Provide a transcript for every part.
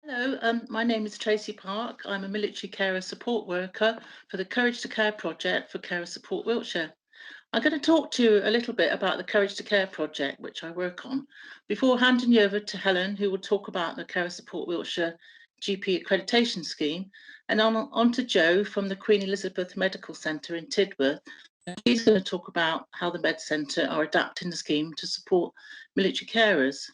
Hello, my name is Tracy Park. I'm a military carer support worker for the Courage to Care project for Carer Support Wiltshire. I'm going to talk to you a little bit about the Courage to Care project, which I work on, before handing you over to Helen, who will talk about the Carer Support Wiltshire GP accreditation scheme, and on to Jo from the Queen Elizabeth Medical Centre in Tidworth. She's going to talk about how the Med Centre are adapting the scheme to support military carers.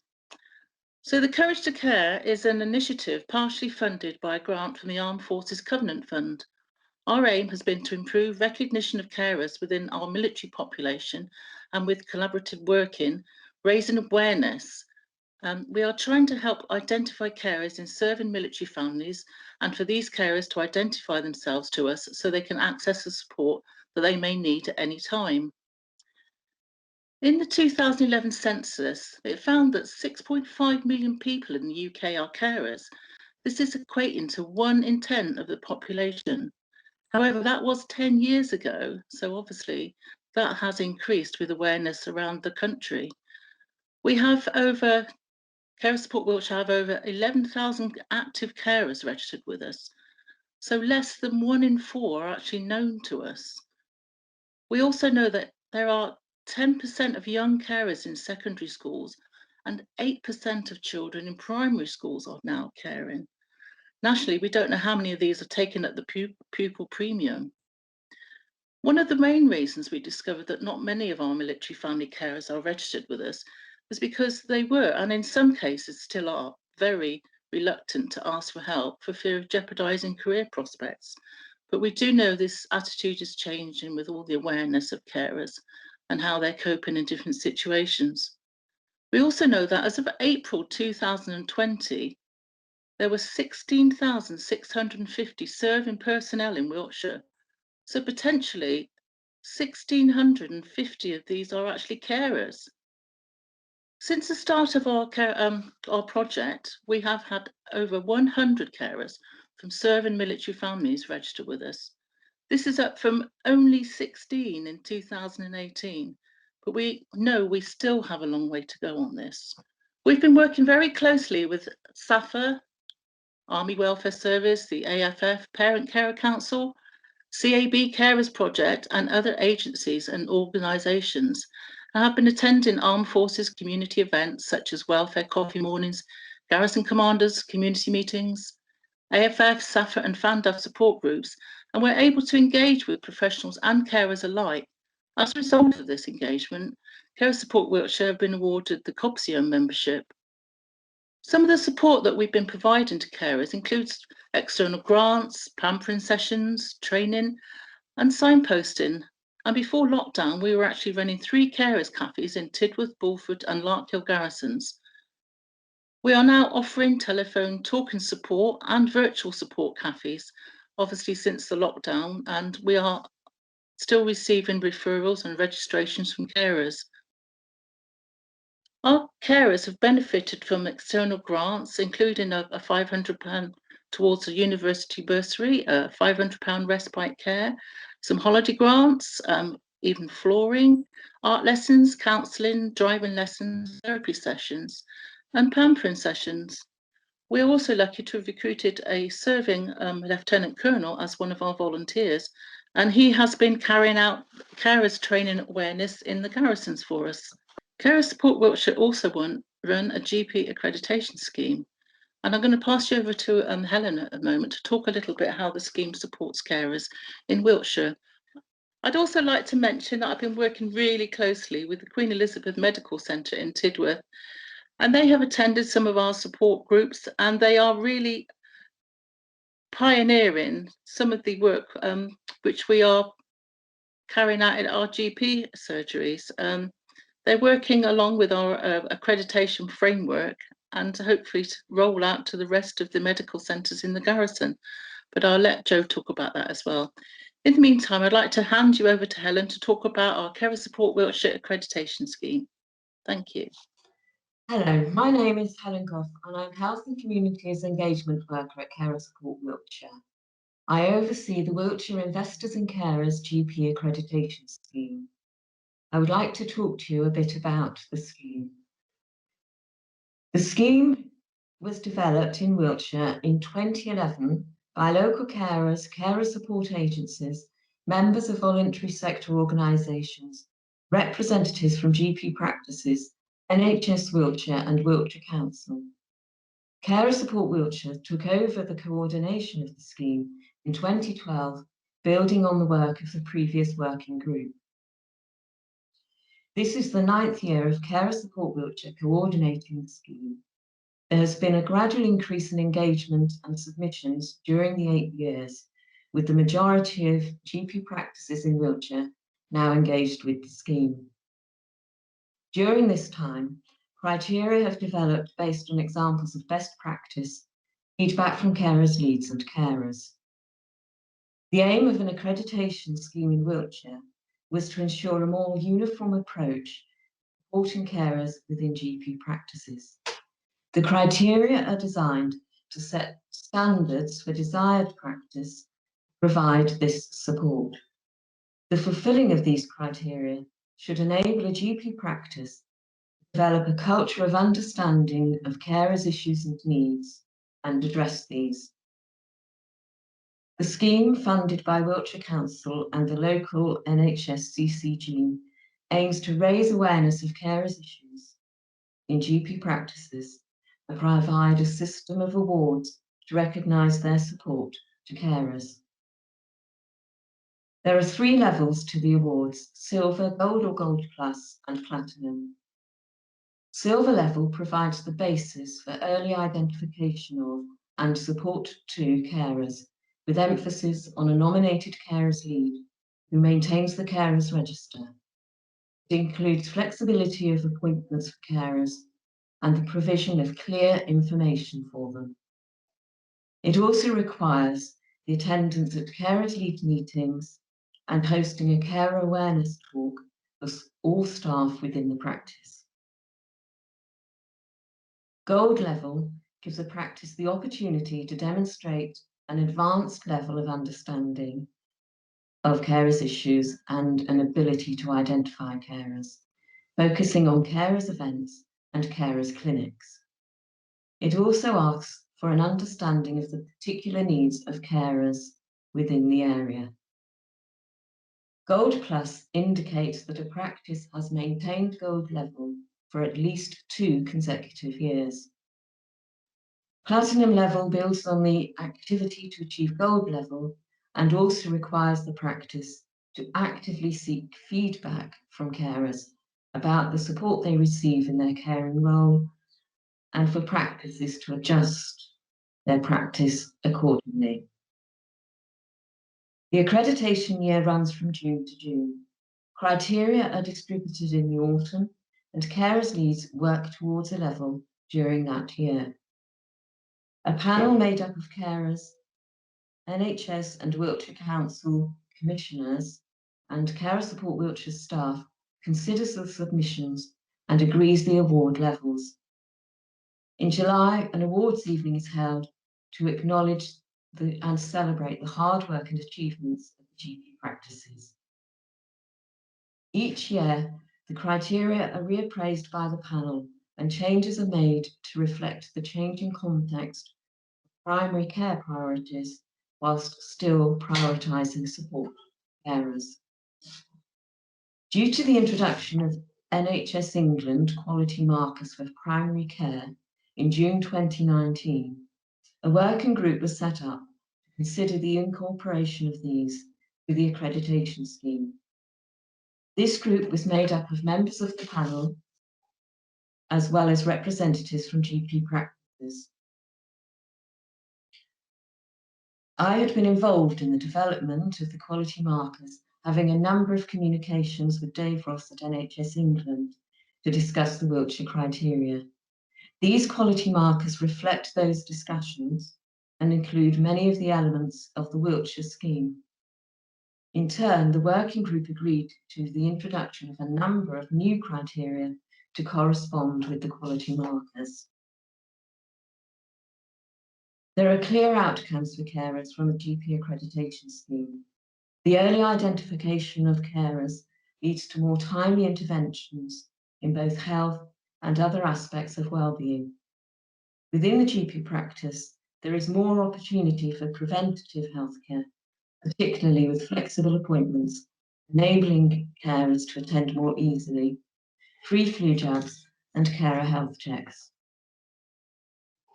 So the Courage to Care is an initiative partially funded by a grant from the Armed Forces Covenant Fund. Our aim has been to improve recognition of carers within our military population and with collaborative working, raising awareness. We are trying to help identify carers in serving military families and for these carers to identify themselves to us so they can access the support that they may need at any time. In the 2011 census, it found that 6.5 million people in the UK are carers. This is equating to 1 in 10 of the population. However, that was 10 years ago, so obviously that has increased with awareness around the country. We have Carer Support Wiltshire have over 11,000 active carers registered with us, so less than 1 in 4 are actually known to us. We also know that there are 10% of young carers in secondary schools and 8% of children in primary schools are now caring. Nationally, we don't know how many of these are taken at the pupil premium. One of the main reasons we discovered that not many of our military family carers are registered with us was because they were, and in some cases still are, very reluctant to ask for help for fear of jeopardising career prospects. But we do know this attitude is changing with all the awareness of carers and how they're coping in different situations. We also know that as of April 2020, there were 16,650 serving personnel in Wiltshire. So potentially 1,650 of these are actually carers. Since the start of our project, we have had over 100 carers from serving military families register with us. This is up from only 16 in 2018, but we know we still have a long way to go on this. We've been working very closely with SAFA, Army Welfare Service, the AFF, Parent Carer Council, CAB Carers Project and other agencies and organisations. I have been attending Armed Forces community events such as welfare coffee mornings, garrison commanders, community meetings, AFF, SAFA and FANDAF support groups, and we're able to engage with professionals and carers alike. As a result of this engagement, Carer Support Wiltshire have been awarded the COBSIO membership. Some of the support that we've been providing to carers includes external grants, pampering sessions, training and signposting. And before lockdown, we were actually running 3 carers cafes in Tidworth, Bulford and Larkhill garrisons. We are now offering telephone talk and support and virtual support cafes, obviously since the lockdown, and we are still receiving referrals and registrations from carers. Our carers have benefited from external grants, including a £500 towards a university bursary, a £500 respite care, some holiday grants, even flooring, art lessons, counselling, driving lessons, therapy sessions, and pampering sessions. We're also lucky to have recruited a serving Lieutenant Colonel as one of our volunteers, and he has been carrying out carers training awareness in the garrisons for us. Carer Support Wiltshire also run a GP accreditation scheme, and I'm going to pass you over to Helen at the moment to talk a little bit how the scheme supports carers in Wiltshire. I'd also like to mention that I've been working really closely with the Queen Elizabeth Medical Centre in Tidworth, and they have attended some of our support groups, and they are really pioneering some of the work which we are carrying out in our GP surgeries. They're working along with our accreditation framework and hopefully to roll out to the rest of the medical centres in the garrison. But I'll let Jo talk about that as well. In the meantime, I'd like to hand you over to Helen to talk about our Carer Support Wiltshire accreditation scheme. Thank you. Hello, my name is Helen Goff and I'm Health and Communities Engagement Worker at Carer Support Wiltshire. I oversee the Wiltshire Investors and Carers GP accreditation scheme. I would like to talk to you a bit about the scheme. The scheme was developed in Wiltshire in 2011 by local carers, carer support agencies, members of voluntary sector organisations, representatives from GP practices, NHS Wiltshire and Wiltshire Council. Carer Support Wiltshire took over the coordination of the scheme in 2012, building on the work of the previous working group. This is the 9th year of Carer Support Wiltshire coordinating the scheme. There has been a gradual increase in engagement and submissions during the 8 years, with the majority of GP practices in Wiltshire now engaged with the scheme. During this time, criteria have developed based on examples of best practice, feedback from carers, leads and carers. The aim of an accreditation scheme in Wiltshire was to ensure a more uniform approach supporting carers within GP practices. The criteria are designed to set standards for desired practice, provide this support. The fulfilling of these criteria should enable a GP practice to develop a culture of understanding of carers' issues and needs and address these. The scheme, funded by Wiltshire Council and the local NHS CCG, aims to raise awareness of carers' issues in GP practices and provide a system of awards to recognise their support to carers. There are 3 levels to the awards: Silver, Gold or Gold Plus, and Platinum. Silver level provides the basis for early identification of and support to carers, with emphasis on a nominated carers lead who maintains the carers register. It includes flexibility of appointments for carers and the provision of clear information for them. It also requires the attendance at carers lead meetings and hosting a carer awareness talk for all staff within the practice. Gold level gives a practice the opportunity to demonstrate an advanced level of understanding of carers' issues and an ability to identify carers, focusing on carers' events and carers' clinics. It also asks for an understanding of the particular needs of carers within the area. Gold Plus indicates that a practice has maintained gold level for at least 2 consecutive years. Platinum level builds on the activity to achieve gold level and also requires the practice to actively seek feedback from carers about the support they receive in their caring role and for practices to adjust their practice accordingly. The accreditation year runs from June to June. Criteria are distributed in the autumn and carers' leads work towards a level during that year. A panel made up of carers, NHS and Wiltshire Council commissioners and Carer Support Wiltshire staff considers the submissions and agrees the award levels. In July, an awards evening is held to acknowledge and celebrate the hard work and achievements of the GP practices. Each year, the criteria are reappraised by the panel and changes are made to reflect the changing context of primary care priorities whilst still prioritising support for carers. Due to the introduction of NHS England quality markers for primary care in June 2019, a working group was set up to consider the incorporation of these with the accreditation scheme. This group was made up of members of the panel, as well as representatives from GP practices. I had been involved in the development of the quality markers, having a number of communications with Dave Ross at NHS England to discuss the Wiltshire criteria. These quality markers reflect those discussions and include many of the elements of the Wiltshire scheme. In turn, the working group agreed to the introduction of a number of new criteria to correspond with the quality markers. There are clear outcomes for carers from a GP accreditation scheme. The early identification of carers leads to more timely interventions in both health and other aspects of well-being. Within the GP practice, there is more opportunity for preventative healthcare, particularly with flexible appointments, enabling carers to attend more easily, free flu jabs, and carer health checks.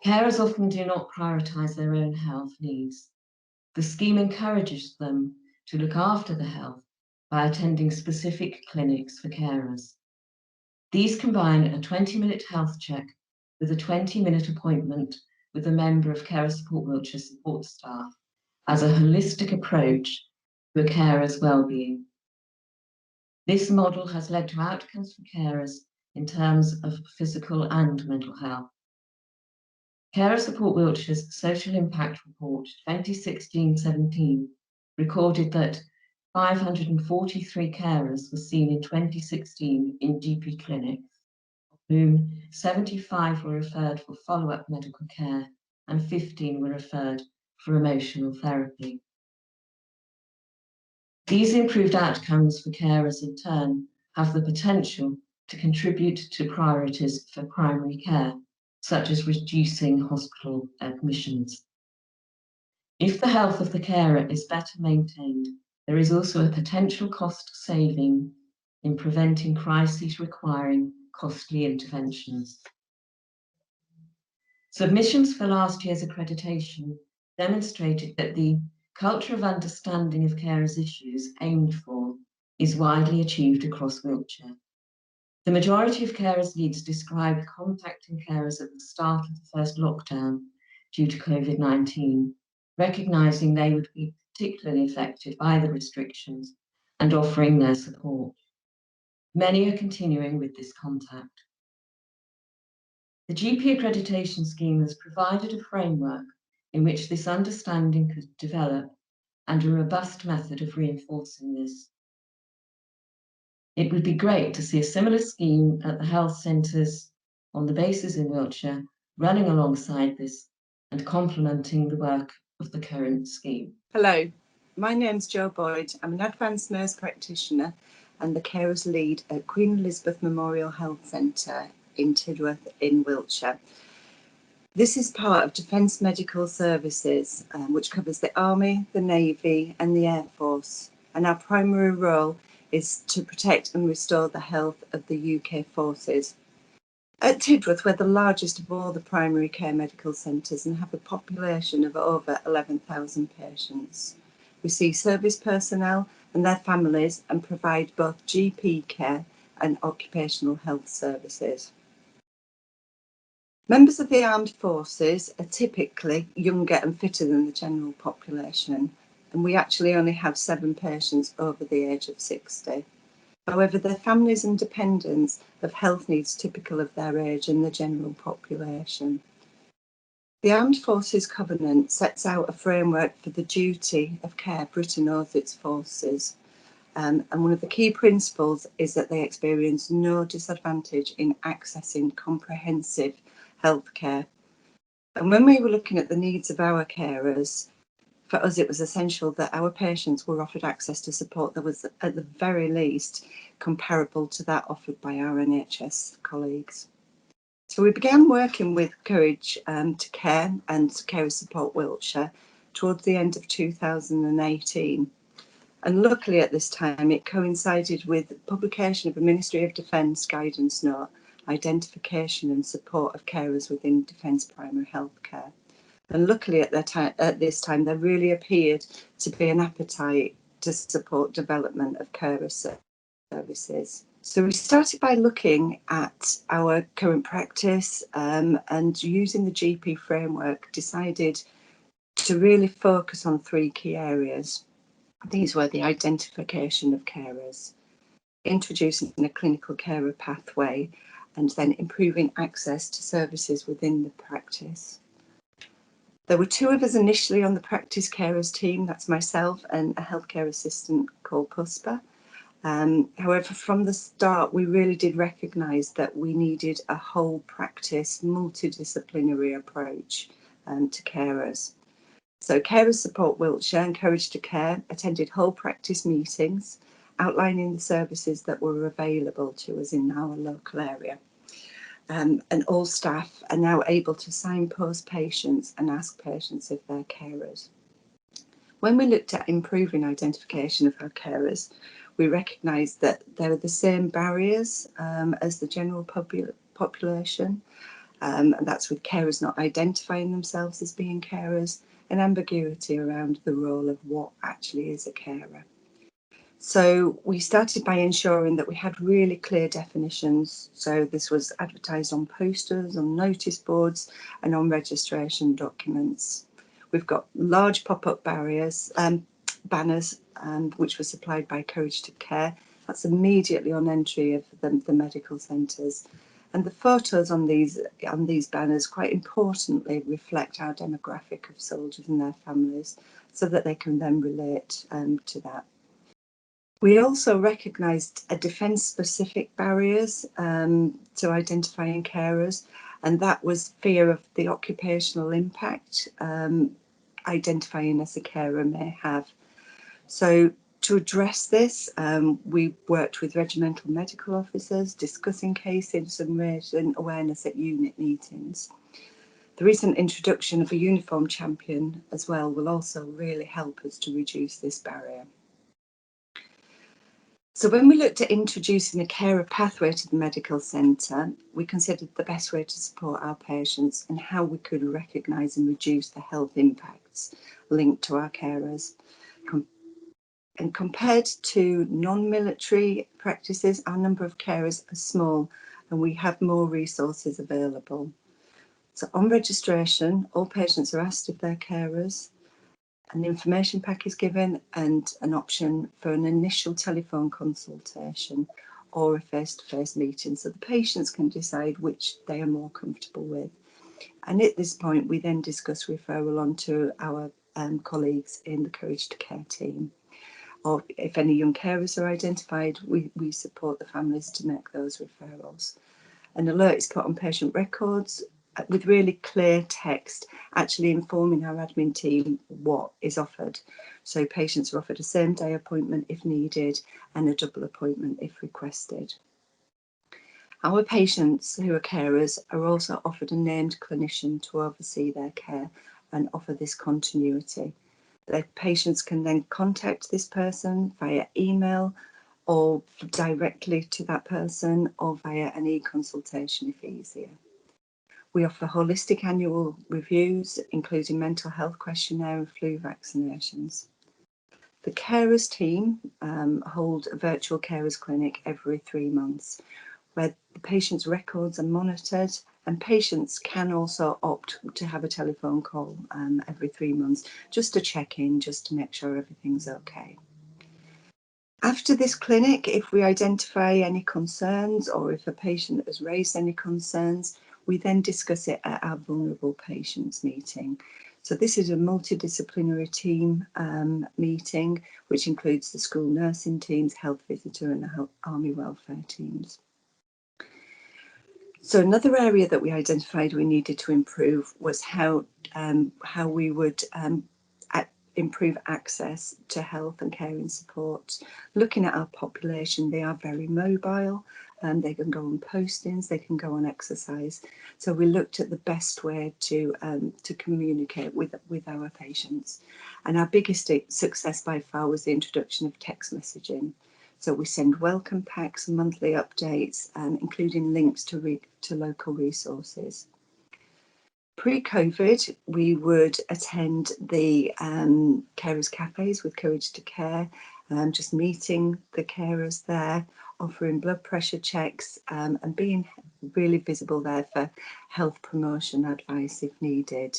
Carers often do not prioritise their own health needs. The scheme encourages them to look after their health by attending specific clinics for carers. These combine a 20-minute health check with a 20-minute appointment with a member of Carer Support Wiltshire support staff as a holistic approach to a carer's well-being. This model has led to outcomes for carers in terms of physical and mental health. Carer Support Wiltshire's Social Impact Report 2016-17 recorded that 543 carers were seen in 2016 in GP clinics, of whom 75 were referred for follow-up medical care and 15 were referred for emotional therapy. These improved outcomes for carers in turn have the potential to contribute to priorities for primary care, such as reducing hospital admissions. If the health of the carer is better maintained, there is also a potential cost saving in preventing crises requiring costly interventions. Submissions for last year's accreditation demonstrated that the culture of understanding of carers' issues aimed for is widely achieved across Wiltshire. The majority of carers' leads described contacting carers at the start of the first lockdown due to COVID-19, recognising they would be particularly affected by the restrictions and offering their support. Many are continuing with this contact. The GP accreditation scheme has provided a framework in which this understanding could develop and a robust method of reinforcing this. It would be great to see a similar scheme at the health centres on the bases in Wiltshire, running alongside this and complementing the work of the current scheme. Hello, my name's Jo Boyd. I'm an advanced nurse practitioner and the carers lead at Queen Elizabeth Memorial Health Centre in Tidworth in Wiltshire. This is part of Defence Medical Services, which covers the Army, the Navy and the Air Force. And our primary role is to protect and restore the health of the UK forces. At Tidworth, we're the largest of all the primary care medical centres and have a population of over 11,000 patients. We see service personnel and their families and provide both GP care and occupational health services. Members of the armed forces are typically younger and fitter than the general population, and we actually only have 7 patients over the age of 60. However, their families and dependents have health needs typical of their age and the general population. The Armed Forces Covenant sets out a framework for the duty of care Britain owes its forces. And one of the key principles is that they experience no disadvantage in accessing comprehensive health care. And when we were looking at the needs of our carers, for us it was essential that our patients were offered access to support that was at the very least comparable to that offered by our NHS colleagues. So we began working with Courage to Care and Carer Support Wiltshire towards the end of 2018. And luckily at this time it coincided with the publication of a Ministry of Defence guidance note, identification and support of carers within Defence primary health care. And luckily at this time there really appeared to be an appetite to support development of carer services. So we started by looking at our current practice and using the GP framework decided to really focus on 3 key areas. These were the identification of carers, introducing a clinical carer pathway, and then improving access to services within the practice. There were 2 of us initially on the practice carers team, that's myself and a healthcare assistant called Puspa. However, from the start, we really did recognise that we needed a whole practice, multidisciplinary approach to carers. So Carer Support Wiltshire and Courage to Care attended whole practice meetings outlining the services that were available to us in our local area. and all staff are now able to signpost patients and ask patients if they're carers. When we looked at improving identification of our carers, we recognised that there are the same barriers as the general population, and that's with carers not identifying themselves as being carers, and ambiguity around the role of what actually is a carer. So we started by ensuring that we had really clear definitions. So this was advertised on posters, on notice boards, and on registration documents. We've got large pop-up banners, which were supplied by Courage to Care. That's immediately on entry of the medical centres. And the photos on these banners, quite importantly, reflect our demographic of soldiers and their families, so that they can then relate to that. We also recognised defence-specific barriers to identifying carers, and that was fear of the occupational impact identifying as a carer may have. So to address this, we worked with regimental medical officers, discussing cases and raising awareness at unit meetings. The recent introduction of a uniform champion as well will also really help us to reduce this barrier. So when we looked at introducing a carer pathway to the medical centre, we considered the best way to support our patients and how we could recognise and reduce the health impacts linked to our carers. And compared to non-military practices, our number of carers are small and we have more resources available. So on registration, all patients are asked if they're carers. An information pack is given and an option for an initial telephone consultation or a face-to-face meeting, so the patients can decide which they are more comfortable with. And at this point, we then discuss referral on to our colleagues in the Courage to Care team. Or if any young carers are identified, we support the families to make those referrals. An alert is put on patient records with really clear text, actually informing our admin team what is offered. So patients are offered a same-day appointment if needed and a double appointment if requested. Our patients who are carers are also offered a named clinician to oversee their care and offer this continuity. The patients can then contact this person via email or directly to that person or via an e-consultation if easier. We offer holistic annual reviews, including mental health questionnaire and flu vaccinations. The carers team hold a virtual carers clinic every 3 months, where the patient's records are monitored, and patients can also opt to have a telephone call every 3 months, just to check in, just to make sure everything's okay. After this clinic, if we identify any concerns or if a patient has raised any concerns, we then discuss it at our vulnerable patients meeting. So this is a multidisciplinary team meeting, which includes the school nursing teams, health visitor and the army welfare teams. So another area that we identified we needed to improve was how we would improve access to health and caring support. Looking at our population, they are very mobile and they can go on postings, they can go on exercise. So we looked at the best way to communicate with our patients. And our biggest success by far was the introduction of text messaging. So we send welcome packs and monthly updates, including links to local resources. Pre-COVID, we would attend the carers cafes with Courage to Care, just meeting the carers there, offering blood pressure checks and being really visible there for health promotion advice if needed.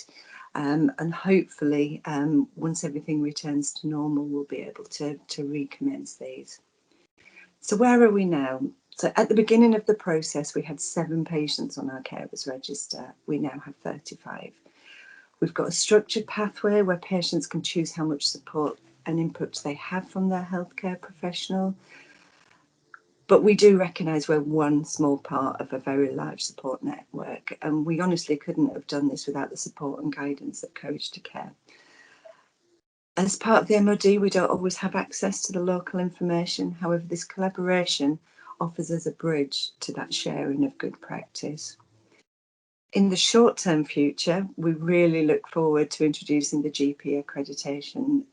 And hopefully, once everything returns to normal, we'll be able to recommence these. So where are we now? So at the beginning of the process, we had 7 patients on our carers register. We now have 35. We've got a structured pathway where patients can choose how much support and input they have from their healthcare professional. But we do recognise we're one small part of a very large support network, and we honestly couldn't have done this without the support and guidance of Courage to Care. As part of the MOD, we don't always have access to the local information. However, this collaboration offers us a bridge to that sharing of good practice. In the short-term future, we really look forward to introducing the GP accreditation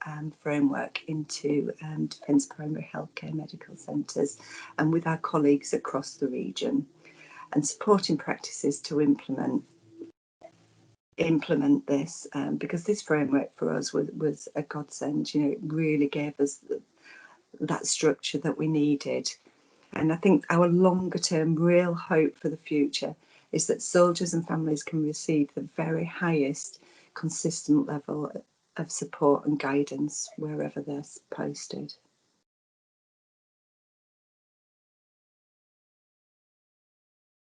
framework into Defence Primary Healthcare Medical Centres and with our colleagues across the region, and supporting practices to implement this, because this framework for us was a godsend. You know, it really gave us that structure that we needed. And I think our longer term real hope for the future is that soldiers and families can receive the very highest consistent level of support and guidance wherever they're posted.